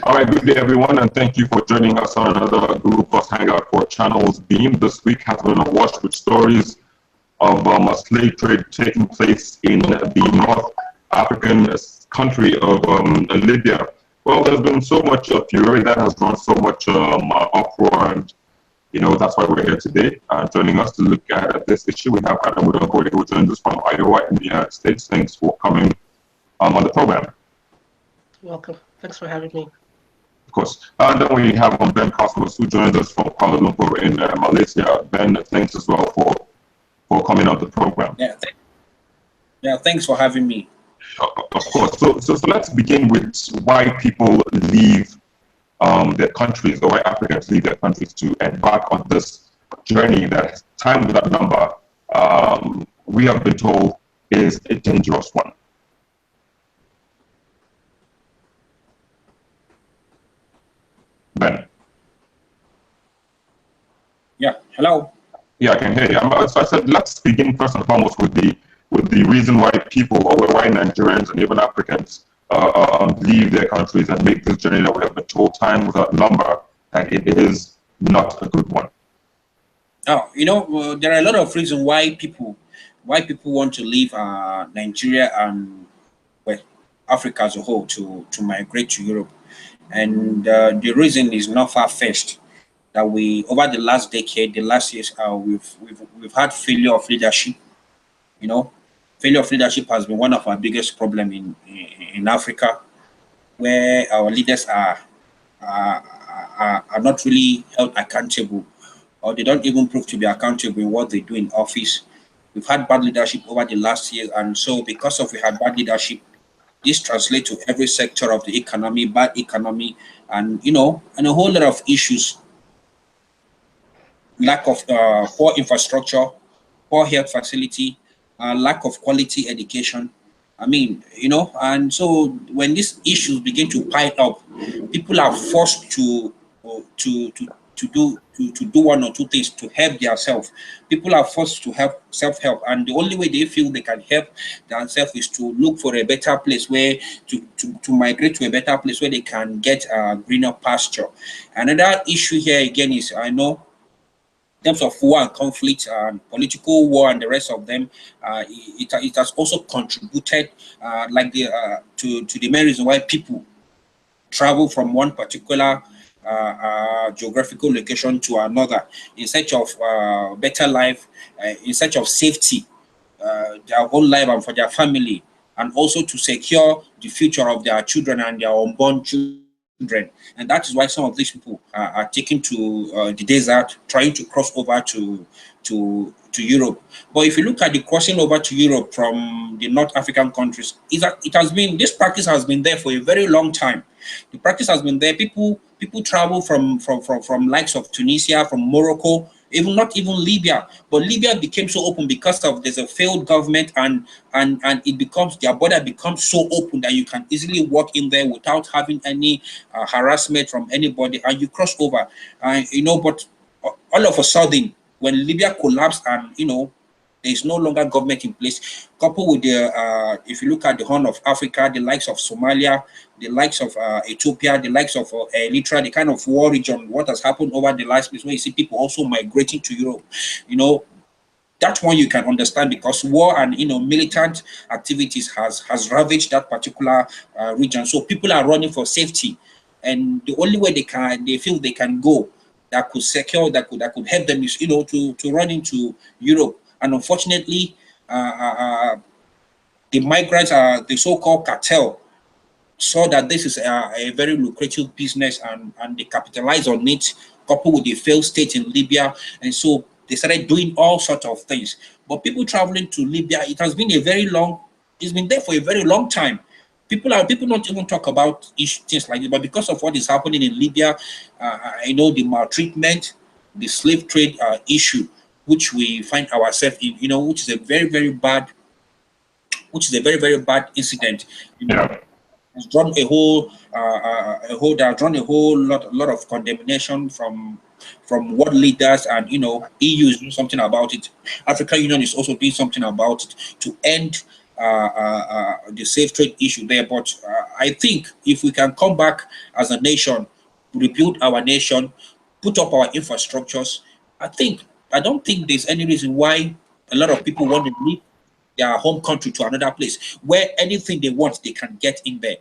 All right, good day, everyone, and thank you for joining us on another Google Plus Hangout for Channels Beam. This week has been awash with stories of a slave trade taking place in the North African country of Libya. Well, there's been so much fury that has drawn so much uproar, and that's why we're here today. Joining us to look at this issue, we have Adam Woodon, who joins us from Iowa in the United States. Thanks for coming on the program. Welcome. Thanks for having me. Of course. And then we have Ben Cosmos, who joins us from Kuala Lumpur in Malaysia. Ben, thanks as well for coming on the program. Yeah, thanks for having me. Of course. So let's begin with why people leave their countries, or why Africans leave their countries to embark on this journey that, time without number, we have been told is a dangerous one. Ben. Yeah, hello. Yeah, I can hear you. So I said, let's begin first and foremost with the reason why people, or why Nigerians and even Africans leave their countries and make this journey that we have been told time without number, and it is not a good one. Oh, there are a lot of reasons why people want to leave Nigeria and Africa as a whole to migrate to Europe. And the reason is not far-fetched. That over the last decade, the last years, we've had failure of leadership. Failure of leadership has been one of our biggest problems in Africa, where our leaders are not really held accountable, or they don't even prove to be accountable in what they do in office. We've had bad leadership over the last years, and so because we had bad leadership, this translates to every sector of the economy, bad economy, and and a whole lot of issues. Lack of poor infrastructure, poor health facility, lack of quality education. And so when these issues begin to pile up, people are forced to do one or two things to help themselves. People are forced to help self-help, and the only way they feel they can help themselves is to look for a better place where to migrate to a better place where they can get a greener pasture. Another issue here again is, in terms of war and conflict and political war and the rest of them, it has also contributed to the main reason why people travel from one particular geographical location to another in search of better life, in search of safety, their own life and for their family, and also to secure the future of their children and their unborn children. And that is why some of these people are taken to the desert, trying to cross over to Europe. But if you look at the crossing over to Europe from the North African countries, this practice has been there for a very long time. The practice has been there. People travel from likes of Tunisia, from Morocco, not even Libya. But Libya became so open because there's a failed government, and their border becomes so open that you can easily walk in there without having any harassment from anybody, and you cross over. But all of a sudden, when Libya collapsed and there is no longer government in place, coupled with if you look at the Horn of Africa, the likes of Somalia, the likes of Ethiopia, the likes of Eritrea, the kind of war region, what has happened over the last place, where you see people also migrating to Europe, that one you can understand, because war and militant activities has ravaged that particular region. So people are running for safety, and the only way they feel they can go that could help them is to run into Europe. And unfortunately, the migrants, the so-called cartel, saw that this is a very lucrative business, and they capitalized on it, coupled with the failed state in Libya. And so they started doing all sorts of things. But people traveling to Libya, it's been there for a very long time. People don't even talk about things like this, but because of what is happening in Libya, the maltreatment, the slave trade issue, which we find ourselves in, which is a very, very bad incident. It's drawn a whole lot of condemnation from world leaders, and EU is doing something about it. African Union is also doing something about it to end the safe trade issue there. But I think if we can come back as a nation, rebuild our nation, put up our infrastructures, I don't think there's any reason why a lot of people want to leave their home country to another place where anything they want, they can get in there.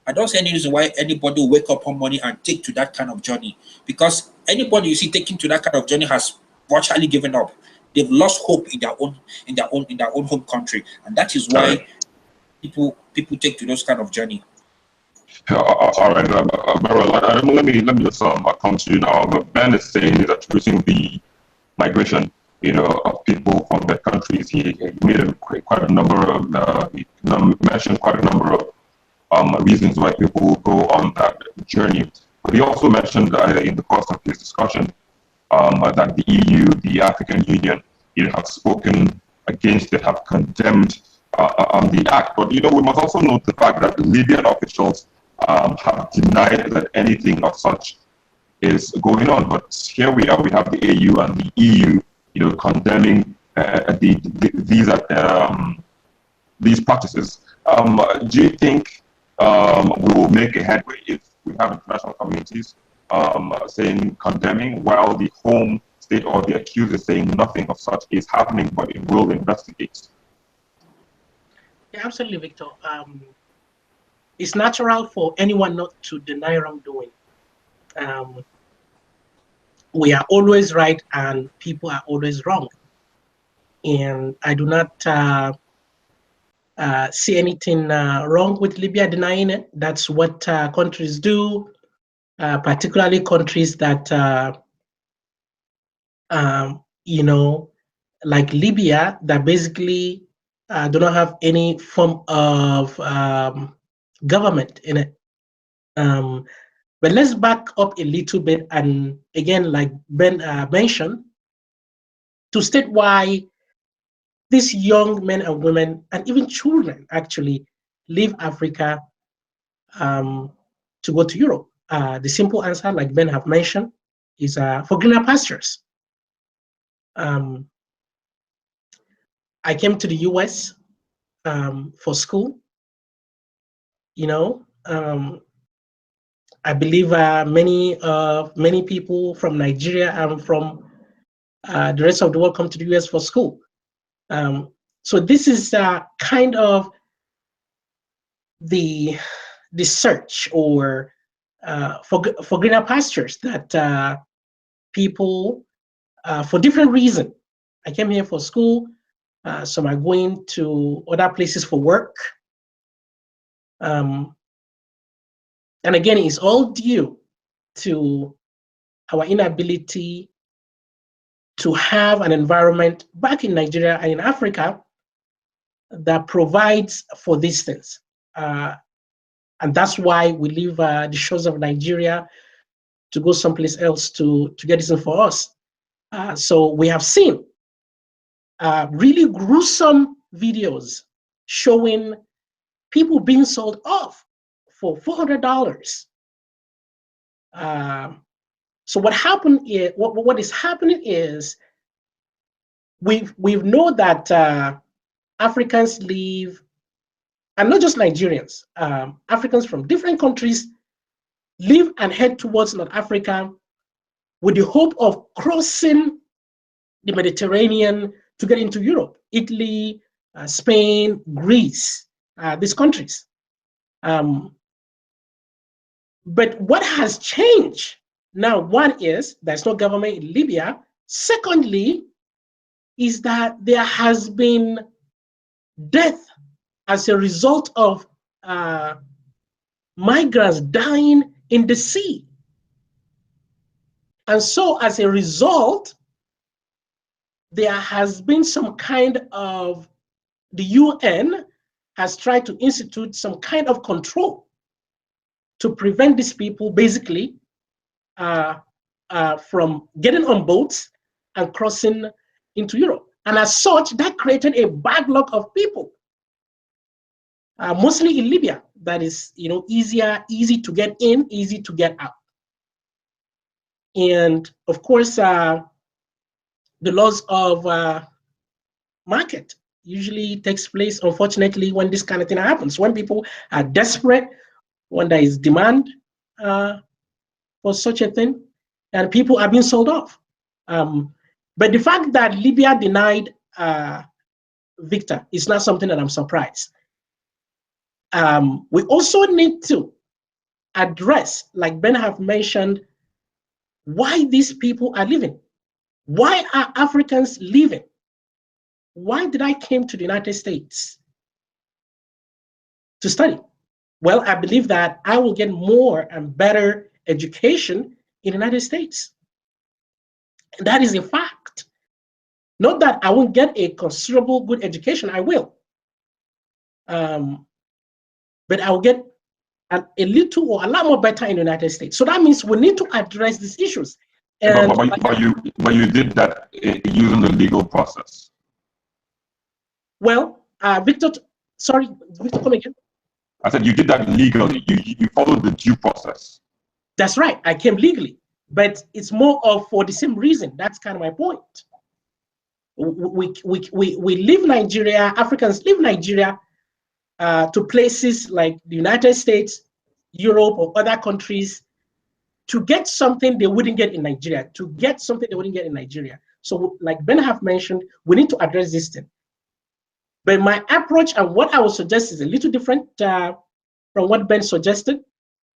I don't see any reason why anybody will wake up one morning and take to that kind of journey, because anybody you see taking to that kind of journey has virtually given up. They've lost hope in their own home country, and that is why people take to those kind of journey. All right, Beryl, let me just come to you now. Ben is saying he's attributing the migration, of people from their countries. He made quite a number of he mentioned quite a number of reasons why people go on that journey. But he also mentioned in the course of his discussion that the EU, the African Union, have spoken against it, have condemned the act. But we must also note the fact that Libyan officials have denied that anything of such is going on. But here we are, we have the AU and the EU, condemning these practices. Do you think we will make a headway if we have international communities condemning, while the home state or the accused is saying nothing of such is happening, but it will investigate? Yeah, absolutely, Victor. It's natural for anyone not to deny wrongdoing. We are always right and people are always wrong. And I do not see anything wrong with Libya denying it. That's what countries do, particularly countries that, like Libya, that basically do not have any form of government in it. But let's back up a little bit, and again, like Ben mentioned, to state why these young men and women, and even children, actually leave Africa to go to Europe. The simple answer, like Ben have mentioned, is for greener pastures. I came to the US for school. I believe many people from Nigeria and from the rest of the world come to the US for school. So this is kind of the search or for greener pastures that people, for different reasons. I came here for school. Some are going to other places for work. And again, it's all due to our inability to have an environment back in Nigeria and in Africa that provides for these things. And that's why we leave the shores of Nigeria to go someplace else to get this for us. So we have seen really gruesome videos showing people being sold off for $400. So what happened is, what is happening is we know that Africans leave, and not just Nigerians, Africans from different countries leave and head towards North Africa with the hope of crossing the Mediterranean to get into Europe, Italy, Spain, Greece, these countries. But what has changed now, one is there's no government in Libya. Secondly, is that there has been death as a result of migrants dying in the sea. And so as a result, there has been some kind of, the UN has tried to institute some kind of control to prevent these people basically from getting on boats and crossing into Europe. And as such, that created a backlog of people, mostly in Libya, that is, easy to get in, easy to get out. And of course, the laws of market, usually takes place, unfortunately, when this kind of thing happens, when people are desperate, when there is demand for such a thing, and people are being sold off. But the fact that Libya denied Victor is not something that I'm surprised. We also need to address, like Ben have mentioned, why these people are leaving. Why are Africans leaving? Why did I came to the United States to study? Well, I believe that I will get more and better education in the United States. And that is a fact. Not that I won't get a considerable good education, I will. But I'll get a little or a lot more better in the United States. So that means we need to address these issues. And but you did that using the legal process. Well, Victor, sorry, Victor, come again. I said you did that legally. You followed the due process. That's right. I came legally, but it's more of for the same reason. That's kind of my point. We leave Nigeria. Africans leave Nigeria to places like the United States, Europe, or other countries to get something they wouldn't get in Nigeria. So, like Ben have mentioned, we need to address this thing. But my approach and what I would suggest is a little different from what Ben suggested.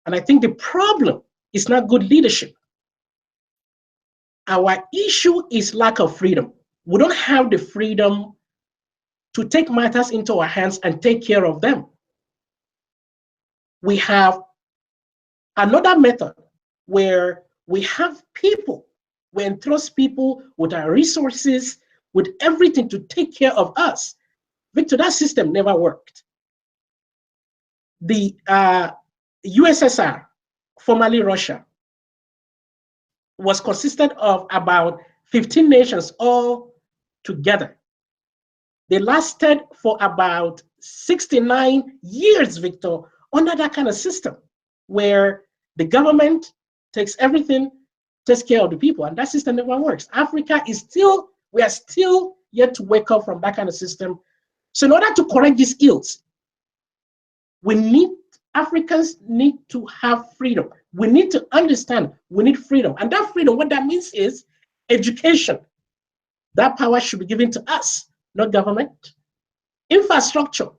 And I think the problem is not good leadership. Our issue is lack of freedom. We don't have the freedom to take matters into our hands and take care of them. We have another method where we have people, we entrust people with our resources, with everything to take care of us. Victor, that system never worked. The USSR, formerly Russia, was consisted of about 15 nations all together. They lasted for about 69 years, Victor, under that kind of system where the government takes everything, takes care of the people, and that system never works. Africa is still, we are still yet to wake up from that kind of system. So in order to correct these ills, Africans need to have freedom. We need to understand we need freedom. And that freedom, what that means is education. That power should be given to us, not government. Infrastructure,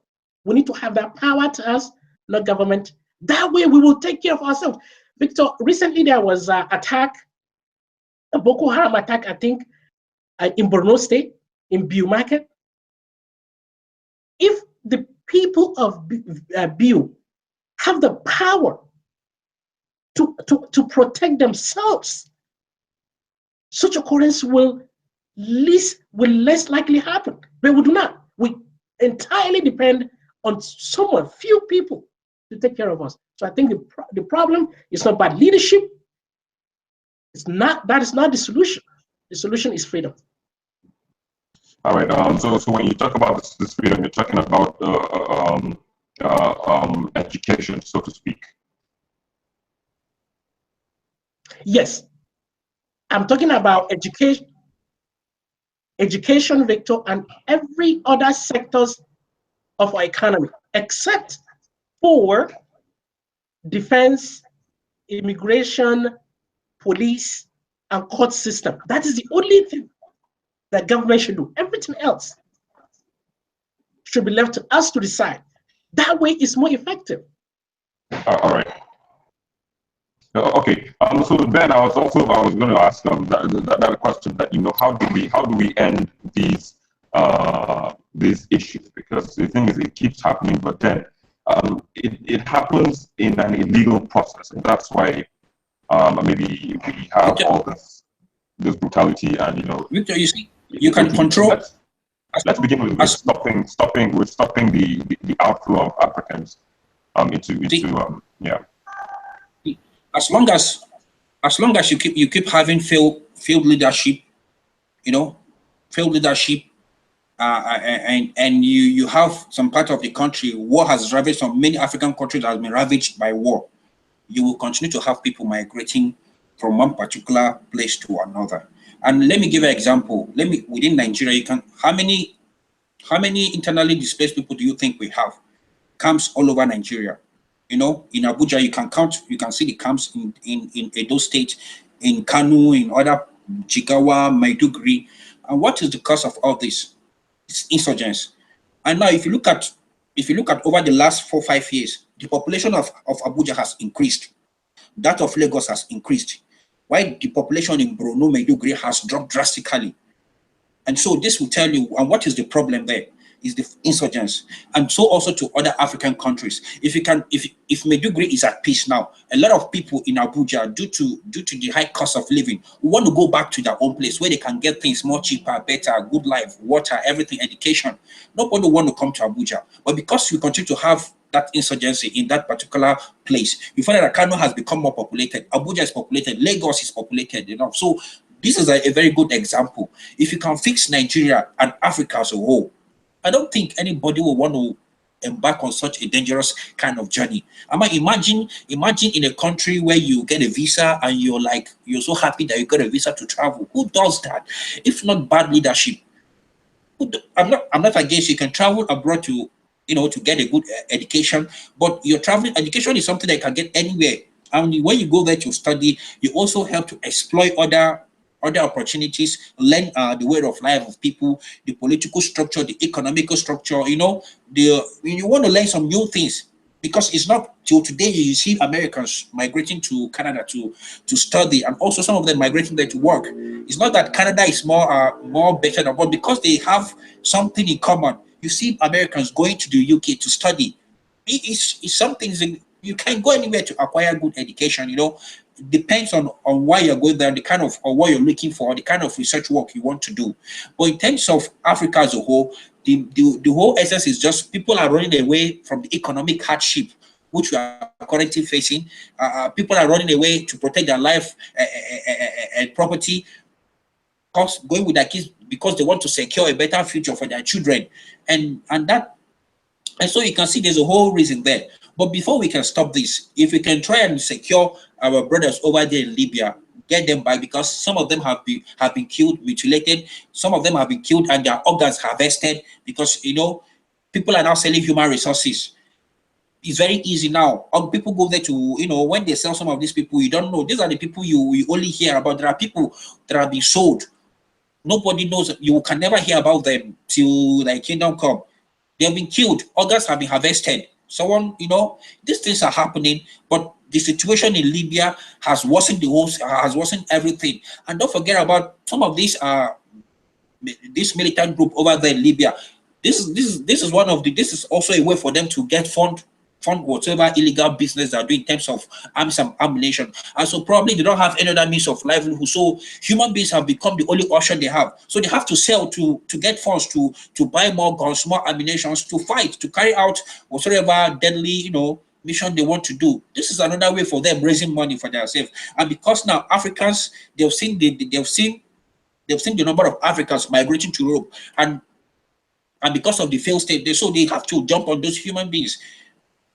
we need to have that power to us, not government. That way we will take care of ourselves. Victor, recently there was an attack, a Boko Haram attack, I think, in Borno State, in Biu Market. If the people of Biu have the power to protect themselves, such occurrence will less likely happen. But we do not. We entirely depend on someone, few people, to take care of us. So I think the problem is not bad leadership. That is not the solution. The solution is freedom. All right. So when you talk about this freedom, you're talking about education, so to speak. Yes, I'm talking about education, Victor, and every other sectors of our economy, except for defense, immigration, police, and court system. That is the only thing that government should do. Everything else should be left to us to decide. That way it's more effective. All right. Okay. So Ben, I was going to ask that question that, how do we end these issues, because the thing is it keeps happening, but then it happens in an illegal process, and that's why maybe we have all this brutality and Victor, you see, you can control. Let's begin with stopping the outflow of Africans yeah. As long as you keep having failed leadership, failed leadership, and you have some part of the country, war has ravaged. Some many African countries that have been ravaged by war. You will continue to have people migrating from one particular place to another. And let me give an example. Within Nigeria, how many How many internally displaced people do you think we have? Camps all over Nigeria. You know, in Abuja, you can count, you can see the camps in Edo State, in Kanu, in other Jigawa, Maiduguri. And what is the cause of all this? It's insurgents. And now if you look at over the last 4-5 years, the population of Abuja has increased. That of Lagos has increased. While the population in Borno, Maiduguri has dropped drastically. And so this will tell you, and what is the problem there? Is the insurgents, and so also to other African countries. If Maiduguri is at peace now, a lot of people in Abuja, due to the high cost of living, want to go back to their own place where they can get things more cheaper, better, good life, water, everything, education. Nobody want to come to Abuja, but because we continue to have that insurgency in that particular place, you find that Kano has become more populated, Abuja is populated, Lagos is populated, you know. So this is a very good example. If you can fix Nigeria and Africa as a whole, I don't think anybody will want to embark on such a dangerous kind of journey. I mean, imagine in a country where you get a visa and you're so happy that you got a visa to travel. Who does that? If not bad leadership. I'm not against, you can travel abroad to, you know, to get a good education, but your traveling education is something that you can get anywhere. And when you go there to study, you also help to exploit other opportunities, learn the way of life of people, the political structure, the economical structure, you know, you want to learn some new things, because it's not till today you see Americans migrating to Canada to study, and also some of them migrating there to work. It's not that Canada is more better than, but because they have something in common. You see Americans going to the UK to study. It's something you can go anywhere to acquire good education, you know. Depends on why you're going there, the kind of, or what you're looking for, the kind of research work you want to do. But in terms of Africa as a whole, the whole essence is just people are running away from the economic hardship which we are currently facing. People are running away to protect their life and property, going with their kids because they want to secure a better future for their children, and so you can see there's a whole reason there. But before we can stop this, if we can try and secure our brothers over there in Libya, get them back, because some of them have been killed, mutilated, some of them have been killed and their organs harvested, because, you know, people are now selling human resources. It's very easy now. People go there to, you know, when they sell some of these people, you don't know. These are the people you only hear about. There are people that are being sold. Nobody knows. You can never hear about them till like kingdom come. They have been killed. Organs have been harvested. Someone, you know, these things are happening, but the situation in Libya has worsened has worsened everything. And don't forget about some of these this militant group over there in Libya. This is also a way for them to get fund whatever illegal business they're doing in terms of arms and ammunition. And so probably they don't have any other means of livelihood. So human beings have become the only option they have. So they have to sell to get funds to buy more guns, more ammunition, to fight, to carry out whatever deadly, you know, mission they want to do. This is another way for them raising money for themselves. And because now Africans, they've seen the number of Africans migrating to Europe, and because of the failed state, they have to jump on those human beings.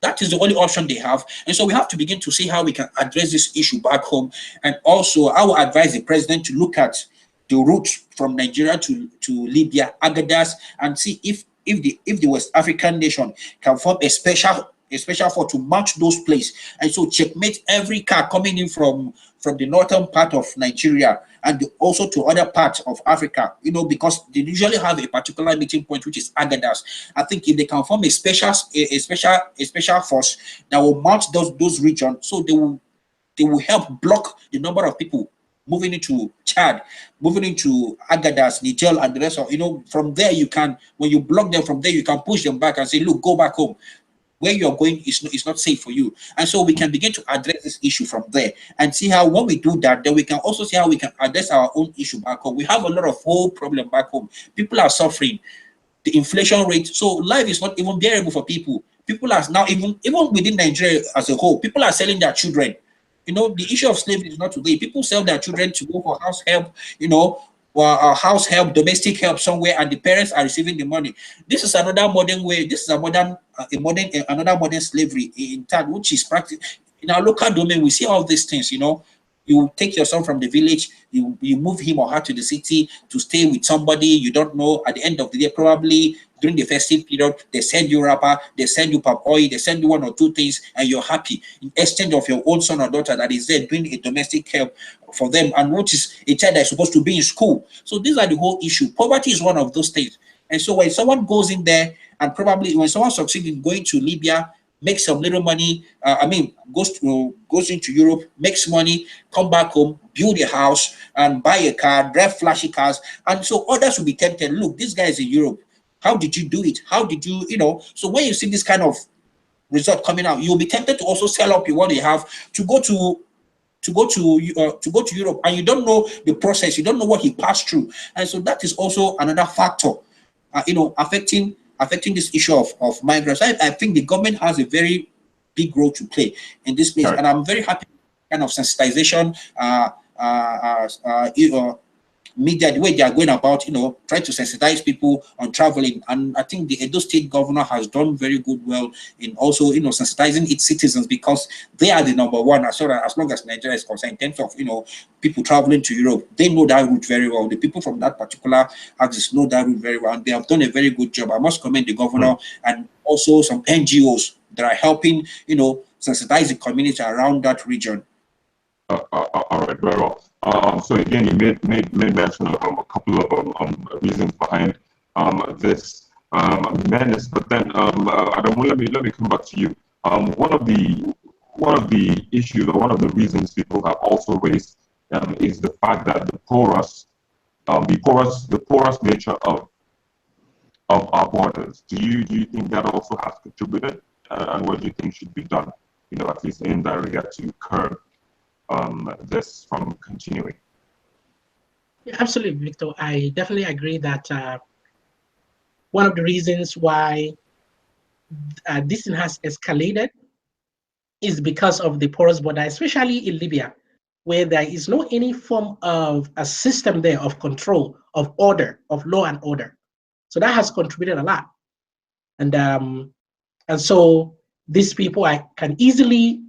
That is the only option they have. And so we have to begin to see how we can address this issue back home. And also, I will advise the president to look at the route from Nigeria to Libya, Agadas, and see if the West African nation can form a special force to match those places, and so checkmate every car coming in from the northern part of Nigeria and also to other parts of Africa, you know, because they usually have a particular meeting point, which is Agadas. I think if they can form a special force that will match those regions, so they will help block the number of people moving into Chad, moving into Agadas, Niger, and the rest of, you know, from there you can, when you block them from there, you can push them back and say, look, go back home. Where you're going is not safe for you. And so we can begin to address this issue from there and see how, when we do that, then we can also see how we can address our own issue back home. We have a lot of whole problem back home. People are suffering. The inflation rate, so life is not even bearable for people. People are now, even within Nigeria as a whole, people are selling their children. You know, the issue of slavery is not today. People sell their children to go for house help, you know, house help, domestic help somewhere, and the parents are receiving the money. This is another modern way. This is another modern slavery in town, which is practiced in our local domain. We see all these things, you know. You take your son from the village, you move him or her to the city to stay with somebody you don't know. At the end of the day, probably during the festive period, they send you wrapper, they send you pap oil, they send you one or two things, and you're happy in exchange of your own son or daughter that is there doing a domestic help for them, and which is a child that's supposed to be in school. So these are the whole issue. Poverty is one of those things. And so when someone goes in there, and probably when someone succeeds in going to Libya, makes some little money, goes into Europe, makes money, come back home, build a house, and buy a car, drive flashy cars, and so others will be tempted. Look, this guy is in Europe. How did you do it? How did you, So when you see this kind of result coming out, you'll be tempted to also sell up what you have to go to Europe, and you don't know the process, you don't know what he passed through, and so that is also another factor, affecting this issue of migrants. I think the government has a very big role to play in this place, and I'm very happy kind of sensitization, media, the way they are going about, trying to sensitize people on traveling. And I think the Edo State governor has done very well in also, sensitizing its citizens, because they are the number one as long as Nigeria is concerned in terms of, people traveling to Europe. They know that route very well. The people from that particular axis know that route very well, and they have done a very good job. I must commend the governor and also some NGOs that are helping, sensitize the community around that region. All right, very well. So again, you made mention of a couple of reasons behind this menace, but then Adam, let me come back to you. One of the issues, or one of the reasons people have also raised is the fact that the porous nature of our borders. Do you think that also has contributed, and what do you think should be done, at least indirectly, to curb this from continuing? Yeah, absolutely, Victor. I definitely agree that one of the reasons why this thing has escalated is because of the porous border, especially in Libya, where there is no any form of a system there of control, of order, of law and order. So that has contributed a lot. And so these people can easily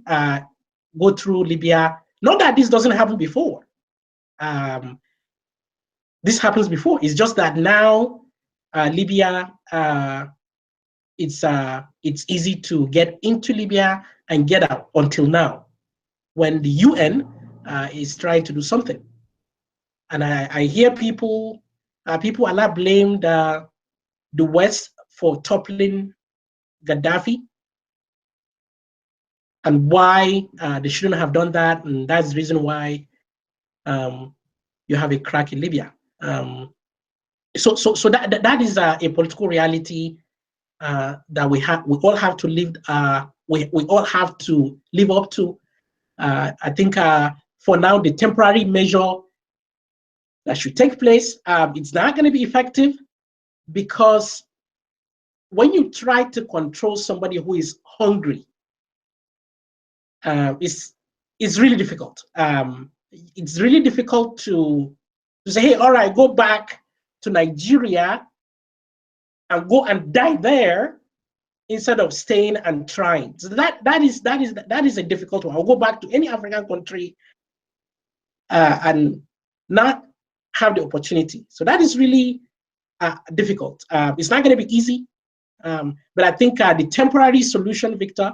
go through Libya. Not that this doesn't happen before. This happens before. It's just that now Libya, it's easy to get into Libya and get out until now, when the UN is trying to do something. And I hear people a lot blame the West for toppling Gaddafi, and why they shouldn't have done that, and that's the reason why you have a crack in Libya. So that is a political reality that we all have to live. We all have to live up to. I think for now, the temporary measure that should take place, it's not going to be effective, because when you try to control somebody who is hungry, it's really difficult. It's really difficult to say, hey, all right, go back to Nigeria and go and die there instead of staying and trying. So that is a difficult one. I'll go back to any African country and not have the opportunity. So that is really difficult. It's not going to be easy, but I think the temporary solution, Victor,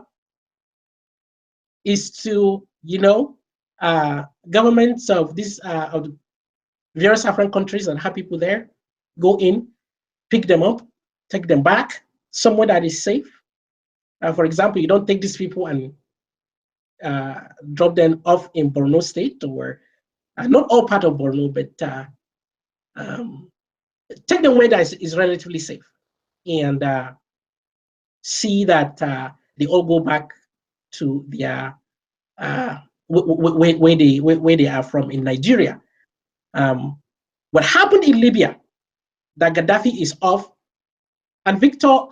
is to governments of the various African countries that have people there go in, pick them up, take them back somewhere that is safe. For example, you don't take these people and drop them off in Borno State, or not all part of Borno, but take them where that is relatively safe, and see that they all go back to their where they are from in Nigeria. What happened in Libya, that Gaddafi is off. And Victor,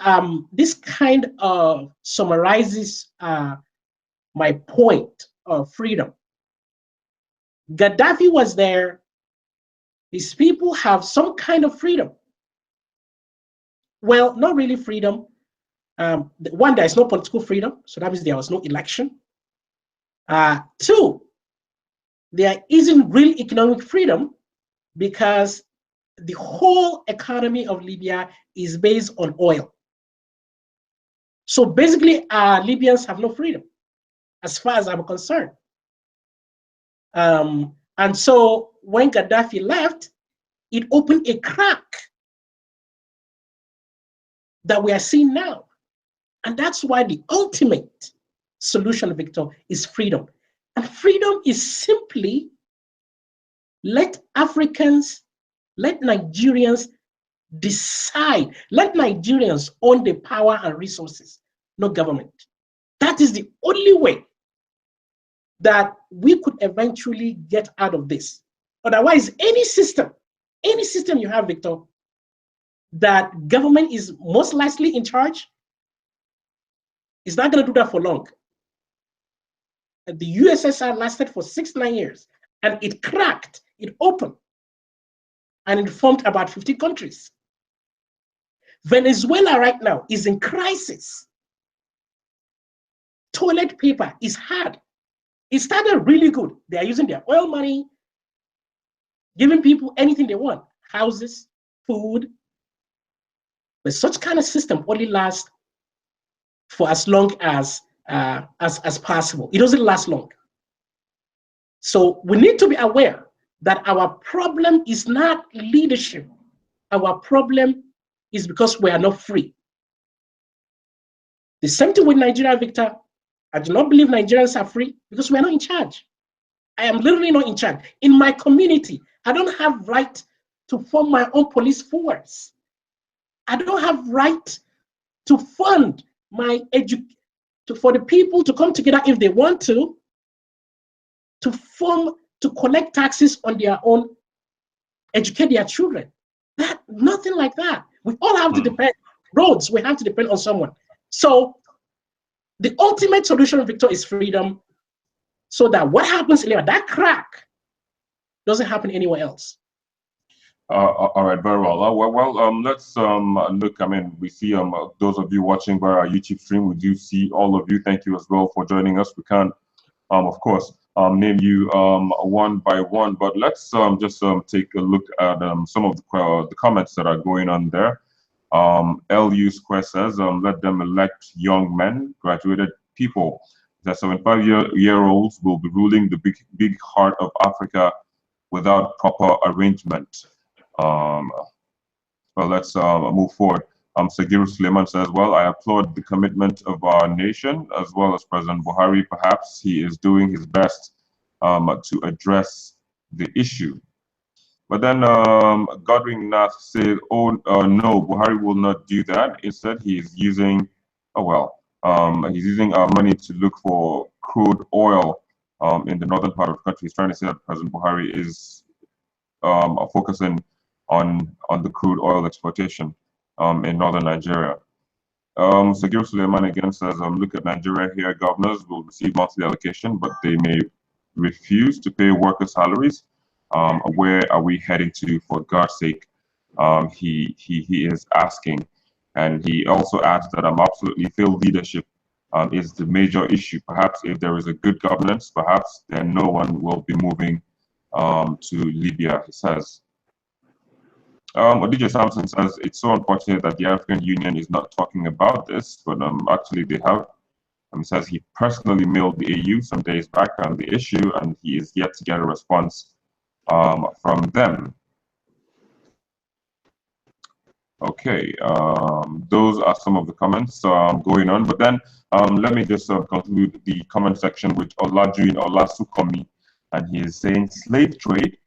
this kind of summarizes my point of freedom. Gaddafi was there. His people have some kind of freedom. Well, not really freedom. One, there is no political freedom, so that means there was no election. Two, there isn't real economic freedom because the whole economy of Libya is based on oil. So basically, Libyans have no freedom, as far as I'm concerned. And so when Gaddafi left, it opened a crack that we are seeing now. And that's why the ultimate solution, Victor, is freedom. And freedom is simply let Africans, let Nigerians decide, let Nigerians own the power and resources, no government. That is the only way that we could eventually get out of this. Otherwise, any system you have, Victor, that government is most likely in charge, is not going to do that for long. The USSR lasted for 6-9 years, and it cracked, it opened, and it formed about 50 countries. Venezuela right now is in crisis. Toilet paper is hard. It started really good. They are using their oil money, giving people anything they want, houses, food. But such kind of system only lasts for as long as possible. It doesn't last long. So we need to be aware that our problem is not leadership. Our problem is because we are not free. The same thing with Nigeria, Victor. I do not believe Nigerians are free because we are not in charge. I am literally not in charge. In my community, I don't have right to form my own police force. I don't have right to fund my for the people to come together if they want to collect taxes on their own, educate their children. Nothing like that. We all have to depend, roads, we have to depend on someone. So the ultimate solution, Victor, is freedom, so that what happens in Libya, that crack, doesn't happen anywhere else. All right, very well. Let's look. I mean, we see those of you watching by our YouTube stream. We do see all of you. Thank you as well for joining us. We can't, of course, name you one by one, but let's just take a look at some of the comments that are going on there. LU Square says, let them elect young men, graduated people. That 75-year-olds will be ruling the big heart of Africa without proper arrangement. Well, let's move forward. Sagiru Suleiman says, well, I applaud the commitment of our nation as well as President Buhari. Perhaps he is doing his best to address the issue. But then Godwin Nath said, oh, no, Buhari will not do that. Instead, he's using, he's using our money to look for crude oil in the northern part of the country. He's trying to say that President Buhari is focusing on the crude oil exploitation in northern Nigeria. Sagir Suleiman again says, look at Nigeria here. Governors will receive monthly allocation, but they may refuse to pay worker salaries. Where are we heading to, for God's sake? He is asking. And he also adds that absolutely failed leadership is the major issue. Perhaps if there is a good governance, perhaps then no one will be moving to Libya, he says. DJ Sampson says, it's so unfortunate that the African Union is not talking about this, but actually they have. He says he personally mailed the AU some days back on the issue, and he is yet to get a response from them. Okay, those are some of the comments going on, but then let me just conclude the comment section with Olajuwon Olasukomi, and he is saying, slave trade,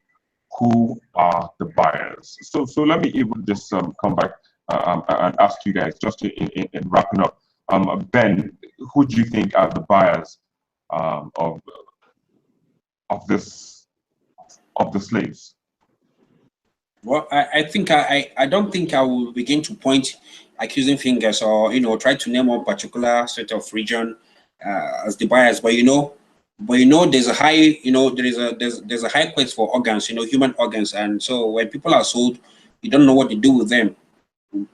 who are the buyers? So let me even just come back and ask you guys, just in wrapping up, Ben, who do you think are the buyers of the slaves? Well, I think I don't think I will begin to point accusing fingers or try to name one particular sort of region as the buyers, but there's a high there's a high quest for organs, human organs, and so when people are sold, you don't know what to do with them.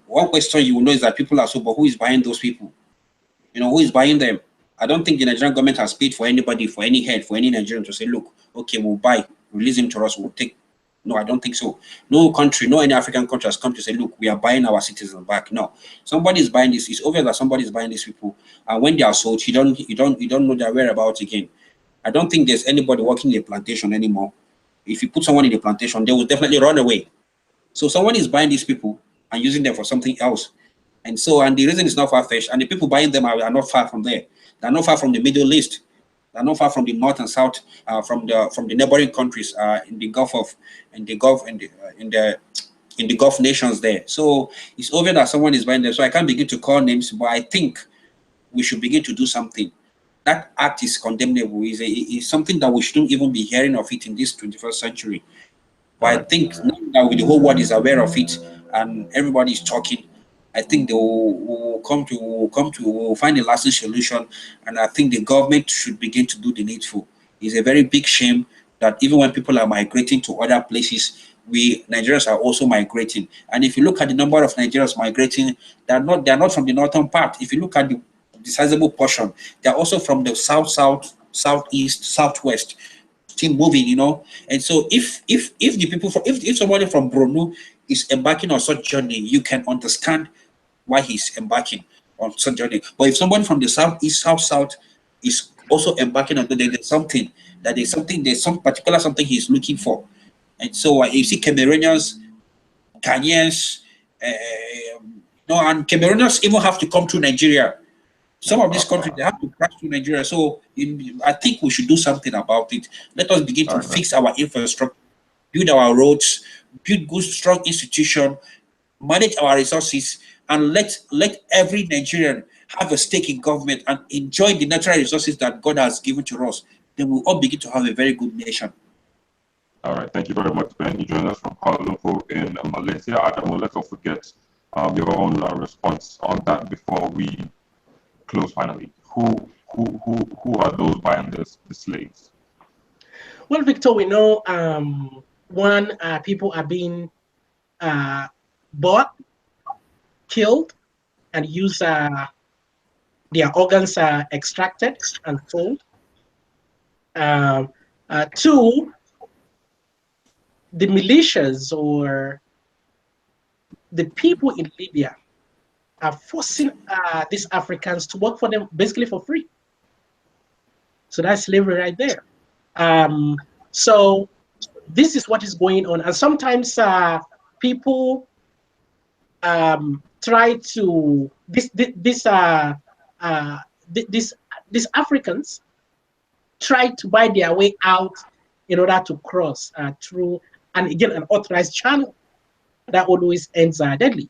One question you will know is that people are sold, but who is buying those people? Who is buying them? I don't think the Nigerian government has paid for anybody, for any head, for any Nigerian to say, look, okay, we'll buy, release him to us, we'll take. No, I don't think so. No country, no any African country has come to say, look, we are buying our citizens back. No, somebody is buying this. It's obvious that somebody is buying these people, and when they are sold, you don't know their whereabouts again. I don't think there's anybody working in a plantation anymore. If you put someone in a plantation, they will definitely run away. So someone is buying these people and using them for something else. And the reason is not far-fetched, and the people buying them are not far from there. They're not far from the Middle East. They're not far from the north and south, from the neighboring countries in the Gulf nations there. So it's obvious that someone is buying them. So I can't begin to call names, but I think we should begin to do something. That act is condemnable. Is something that we shouldn't even be hearing of it in this 21st century. But I think now that the whole world is aware of it and everybody is talking, I think they will find a lasting solution. And I think the government should begin to do the needful. It's a very big shame that even when people are migrating to other places, we Nigerians are also migrating. And if you look at the number of Nigerians migrating, they're not from the northern part. If you look at the sizable portion, they're also from the south, southeast, southwest, still moving, you know. And so if the people from if somebody from Brunei is embarking on such journey, you can understand why he's embarking on such journey. But if somebody from the southeast, south is also embarking on, there's some particular something he's looking for. And so you see Cameroonians, Ghanaians, and Cameroonians even have to come to Nigeria. Some of these countries, they have to crash to Nigeria. So I think we should do something about it. Let us begin to fix our infrastructure, build our roads, build good, strong institution, manage our resources, and let every Nigerian have a stake in government and enjoy the natural resources that God has given to us. Then we'll all begin to have a very good nation. All right, thank you very much, Ben. You joined us from Kuala Lumpur in Malaysia. I don't want to forget your own response on that before we close finally. Who are those buying the slaves? Well, Victor, we know people are being bought, killed, and used. Their organs are extracted and sold. Two, the militias or the people in Libya are forcing these Africans to work for them basically for free. So that's slavery right there. So this is what is going on. And sometimes people try to, these Africans try to buy their way out in order to cross through, and again, an authorized channel that always ends deadly.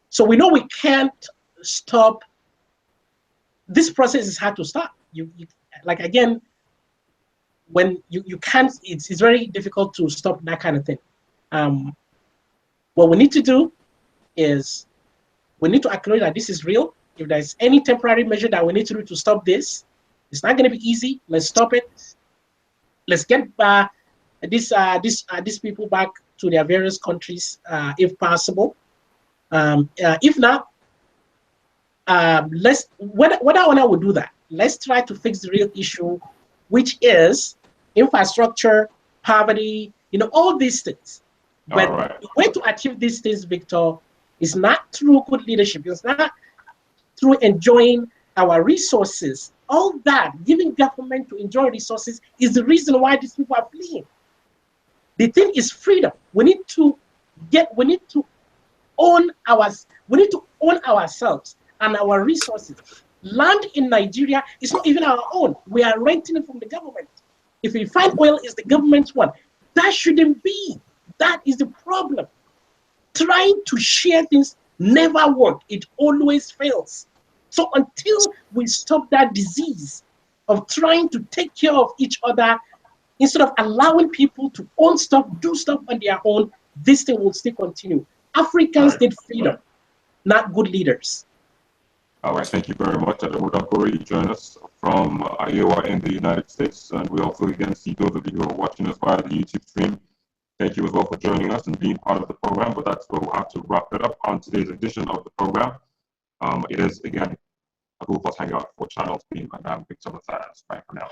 So we know we can't stop. This process is hard to stop. You like, again, when you can't, it's very difficult to stop that kind of thing. What we need to do is we need to acknowledge that this is real. If there's any temporary measure that we need to do to stop this, it's not going to be easy. Let's stop it. Let's get these people back to their various countries, if possible. If not, whether or not we do that, let's try to fix the real issue, which is infrastructure, poverty, all these things. But the way to achieve these things, Victor, is not through good leadership. It's not through enjoying our resources. All that, giving government to enjoy resources, is the reason why these people are fleeing. The thing is freedom. We need to own ourselves and our resources. Land in Nigeria is not even our own. We are renting it from the government. If we find oil is the government's one, that shouldn't be. That is the problem. Trying to share things never works. It always fails. So until we stop that disease of trying to take care of each other, instead of allowing people to own stuff, do stuff on their own, this thing will still continue. Africans need freedom, not good leaders. All right, thank you very much. You join us from Iowa in the United States. And we also again see those of you who are watching us via the YouTube stream. Thank you as well for joining us and being part of the program. But that's where we'll have to wrap it up on today's edition of the program. It is, again, Google Plus Hangout for Channels Beam, and I'm Victor Matthias. Bye for now.